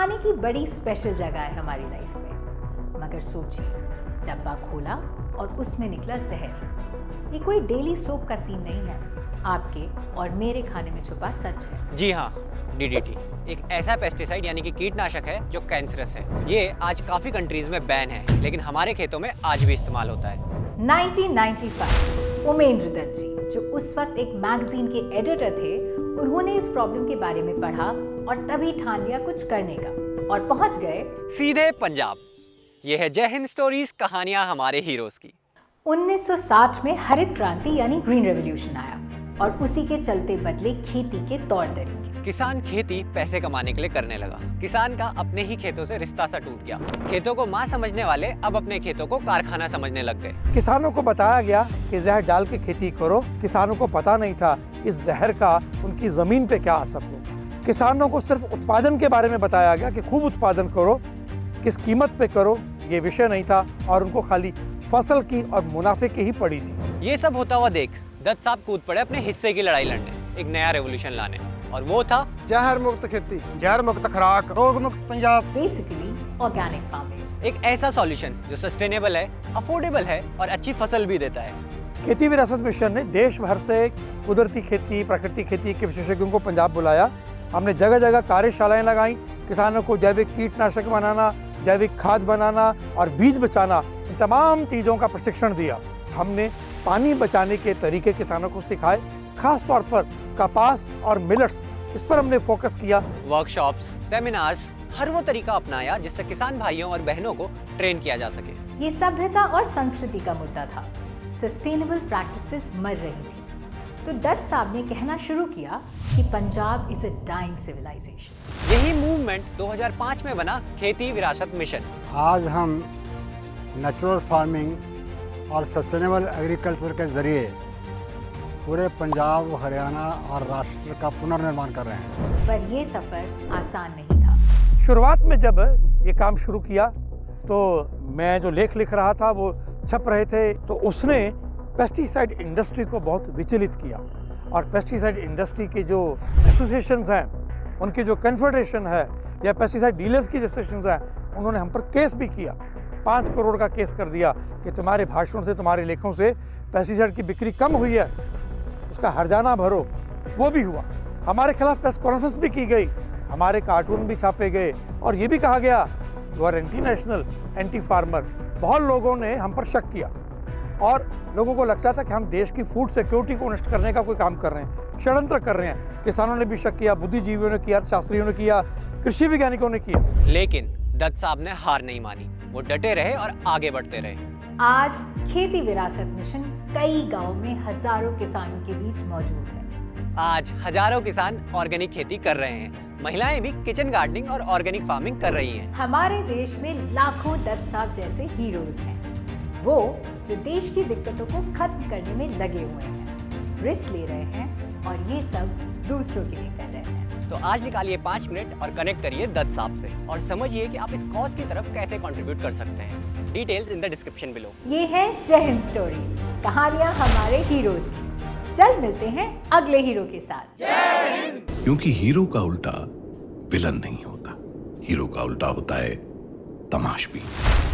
खाने की बड़ी स्पेशल जगह है हमारी लाइफ में, मगर सोचिए, डब्बा खोला और उसमें निकला जहर। ये कोई डेली सोप का सीन नहीं है, आपके और मेरे खाने में छुपा सच है। जी हाँ, डीडीटी एक ऐसा पेस्टिसाइड यानी कि कीटनाशक है जो कैंसरस है। ये आज काफी कंट्रीज में बैन है, लेकिन हमारे खेतों में आज भी इस्तेमाल होता है। 1995 उमेंद्र दत्त जी, जो उस वक्त एक मैगजीन के एडिटर थे, उन्होंने इस प्रॉब्लम के बारे में पढ़ा और तभी ठान लिया कुछ करने का और पहुंच गए सीधे पंजाब। ये है जय हिंद स्टोरीज, कहानियां हमारे हीरोज की। 1960 में हरित क्रांति यानी ग्रीन रेवोल्यूशन आया और उसी के चलते बदले खेती के तौर तरीके। किसान खेती पैसे कमाने के लिए करने लगा। किसान का अपने ही खेतों से रिश्ता सा टूट गया। खेतों को माँ समझने वाले अब अपने खेतों को कारखाना समझने लग गए। किसानों को बताया गया कि जहर डाल के खेती करो। किसानों को पता नहीं था इस जहर का उनकी जमीन पे क्या असर होगा। किसानों को सिर्फ उत्पादन के बारे में बताया गया कि खूब उत्पादन करो, किस कीमत पे करो, ये विषय नहीं था और उनको खाली फसल की और मुनाफे की ही पड़ी थी। ये सब होता हुआ देख दत्त साहब कूद पड़े अपने हिस्से की लड़ाई लड़ने, एक नया रेवोल्यूशन लाने, और वो था जहर मुक्त खेती, जहर मुक्त खुराक, रोग मुक्त पंजाब। बेसिकली ऑर्गेनिक फार्मिंग, एक ऐसा सॉल्यूशन जो सस्टेनेबल है, अफोर्डेबल है और अच्छी फसल भी देता है। खेती विरासत मिशन ने देश भर से कुदरती खेती, प्राकृतिक खेती के विशेषज्ञों को पंजाब बुलाया। हमने जगह जगह कार्यशालाएं लगाई, किसानों को जैविक कीटनाशक बनाना, जैविक खाद बनाना और बीज बचाना, इन तमाम चीज़ों का प्रशिक्षण दिया। हमने पानी बचाने के तरीके किसानों को सिखाए, खास तौर पर कपास और मिलेट्स, इस पर हमने फोकस किया। वर्कशॉप्स, सेमिनार्स, हर वो तरीका अपनाया जिससे किसान भाइयों और बहनों को ट्रेन किया जा सके। ये सभ्यता और संस्कृति का मुद्दा था। सस्टेनेबल प्रैक्टिसेस मर रही थी, तो दत्त साहब ने कहना शुरू किया कि Punjab is a dying civilisation. यही मूवमेंट 2005 में बना खेती विरासत मिशन। आज हम नेचुरल फार्मिंग और सस्टेनेबल एग्रीकल्चर के जरिए पूरे पंजाब, हरियाणा और राष्ट्र का पुनर्निर्माण कर रहे हैं। पर ये सफर आसान नहीं था। शुरुआत में जब ये काम शुरू किया तो मैं जो लेख लिख रहा था वो छप रहे थे, तो उसने पेस्टिसाइड इंडस्ट्री को बहुत विचलित किया और पेस्टिसाइड इंडस्ट्री के जो एसोसिएशंस हैं, उनकी जो कन्फेडरेशन है या पेस्टिसाइड डीलर्स की एसोसिएशंस हैं, उन्होंने हम पर केस भी किया। 5 करोड़ का केस कर दिया कि तुम्हारे भाषणों से, तुम्हारे लेखों से पेस्टिसाइड की बिक्री कम हुई है, उसका हर्जाना भरो। वो भी हुआ। हमारे खिलाफ प्रेस कॉन्फ्रेंस भी की गई, हमारे कार्टून भी छापे गए और ये भी कहा गया you are anti national, anti farmer. बहुत लोगों ने हम पर शक किया और लोगों को लगता था कि हम देश की फूड सिक्योरिटी को नष्ट करने का कोई काम कर रहे हैं, षड्यंत्र कर रहे हैं। किसानों ने भी शक किया, बुद्धिजीवियों ने किया, शास्त्रियों ने किया, कृषि वैज्ञानिकों ने किया। लेकिन दत्त साहब ने हार नहीं मानी, वो डटे रहे और आगे बढ़ते रहे। आज खेती विरासत मिशन कई गांवों में हजारों किसानों के बीच मौजूद है। आज हजारों किसान ऑर्गेनिक खेती कर रहे हैं। महिलाएं भी किचन गार्डनिंग और ऑर्गेनिक फार्मिंग कर रही हैं। हमारे देश में लाखों दत्त साहब जैसे हीरोज हैं, वो जो देश की दिक्कतों को खत्म करने में लगे हुए हैं, रिस्क ले रहे हैं और ये सब दूसरों के लिए कर रहे हैं। तो आज निकालिए 5 मिनट और कनेक्ट करिए दत्त साहब से और समझिए कि आप इस कॉज की तरफ कैसे कंट्रीब्यूट कर सकते हैं। Details in the description below. ये है जय हिंद स्टोरी, कहानियां हमारे हीरोज की। चल मिलते हैं अगले हीरो के साथ। क्योंकि हीरो का उल्टा विलन नहीं होता, हीरो का उल्टा होता है तमाशबीन।